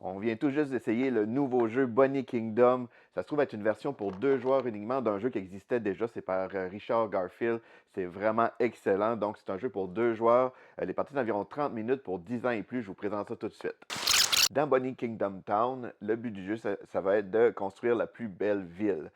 On vient tout juste d'essayer le nouveau jeu Bunny Kingdom. Ça se trouve être une version pour 2 joueurs uniquement d'un jeu qui existait déjà. C'est par Richard Garfield. C'est vraiment excellent. Donc, c'est un jeu pour 2 joueurs. Les parties d'environ 30 minutes pour 10 ans et plus. Je vous présente ça tout de suite. Dans Bunny Kingdom Town, le but du jeu, ça va être de construire la plus belle ville.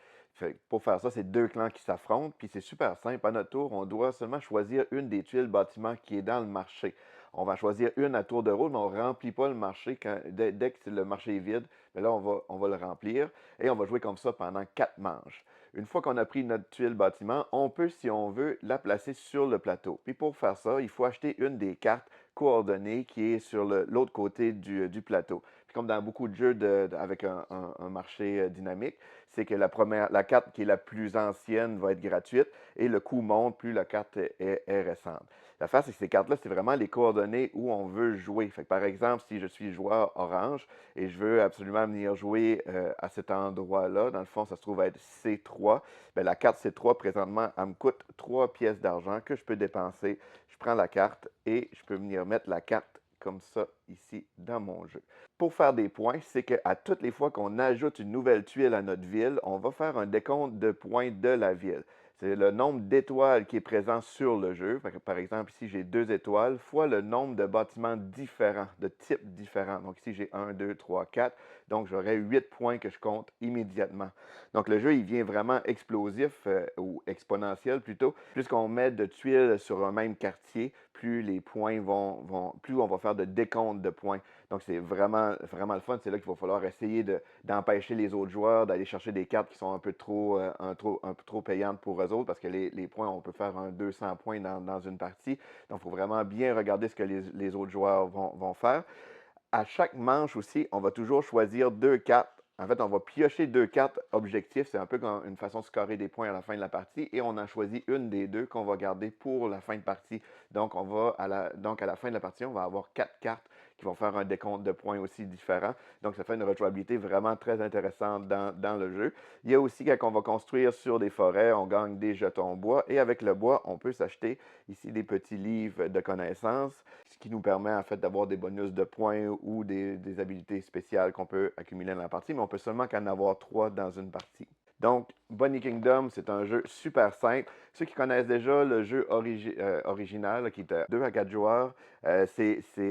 Pour faire ça, c'est 2 clans qui s'affrontent, puis c'est super simple. À notre tour, on doit seulement choisir une des tuiles bâtiment qui est dans le marché. On va choisir une à tour de rôle, mais on ne remplit pas le marché dès que le marché est vide. Mais là, on va le remplir et on va jouer comme ça pendant 4 manches. Une fois qu'on a pris notre tuile bâtiment, on peut, si on veut, la placer sur le plateau. Puis pour faire ça, il faut acheter une des cartes coordonnées qui est sur l'autre côté du plateau. Puis comme dans beaucoup de jeux avec un marché dynamique, c'est que la carte qui est la plus ancienne va être gratuite et le coût monte plus la carte est récente. L'affaire, c'est que ces cartes-là, c'est vraiment les coordonnées où on veut jouer. Fait que, par exemple, si je suis joueur orange et je veux absolument venir jouer à cet endroit-là, dans le fond, ça se trouve être C3, bien, la carte C3, présentement, elle me coûte 3 pièces d'argent que je peux dépenser. Je prends la carte et je peux venir mettre la carte comme ça ici dans mon jeu. Pour faire des points, c'est qu'à toutes les fois qu'on ajoute une nouvelle tuile à notre ville, on va faire un décompte de points de la ville. C'est le nombre d'étoiles qui est présent sur le jeu. Par exemple, ici, j'ai 2 étoiles fois le nombre de bâtiments différents, de types différents. Donc ici, j'ai 1, 2, 3, 4. Donc, j'aurai 8 points que je compte immédiatement. Donc, le jeu, il vient vraiment explosif ou exponentiel plutôt. Plus qu'on met de tuiles sur un même quartier, plus les points plus on va faire de décompte de points. Donc, c'est vraiment, vraiment le fun. C'est là qu'il va falloir essayer d'empêcher les autres joueurs d'aller chercher des cartes qui sont un peu trop payantes pour eux autres parce que les points, on peut faire un 200 points dans une partie. Donc, il faut vraiment bien regarder ce que les autres joueurs vont faire. À chaque manche aussi, on va toujours choisir 2 cartes. En fait, on va piocher 2 cartes objectifs. C'est un peu comme une façon de scorer des points à la fin de la partie. Et on en choisit une des deux qu'on va garder pour la fin de partie. Donc, donc à la fin de la partie, on va avoir 4 cartes qui vont faire un décompte de points aussi différent. Donc, ça fait une rejouabilité vraiment très intéressante dans le jeu. Il y a aussi, quand on va construire sur des forêts, on gagne des jetons bois. Et avec le bois, on peut s'acheter ici des petits livres de connaissances, ce qui nous permet en fait d'avoir des bonus de points ou des habilités spéciales qu'on peut accumuler dans la partie, mais on peut seulement qu'en avoir 3 dans une partie. Donc, Bunny Kingdom, c'est un jeu super simple. Ceux qui connaissent déjà le jeu original, qui est 2 à 4 joueurs,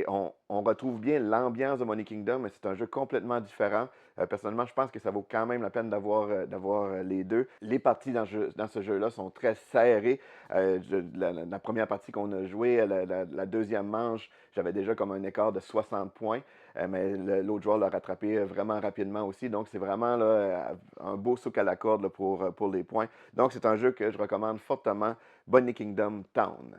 on retrouve bien l'ambiance de Bunny Kingdom, mais c'est un jeu complètement différent. Personnellement, je pense que ça vaut quand même la peine d'avoir les deux. Les parties dans ce jeu-là sont très serrées. La première partie qu'on a jouée, la deuxième manche, j'avais déjà comme un écart de 60 points, mais l'autre joueur l'a rattrapé vraiment rapidement aussi. Donc, c'est vraiment là, un beau souk à la corde là, pour les points. Donc, c'est un jeu que je recommande fortement, Bunny Kingdom Town.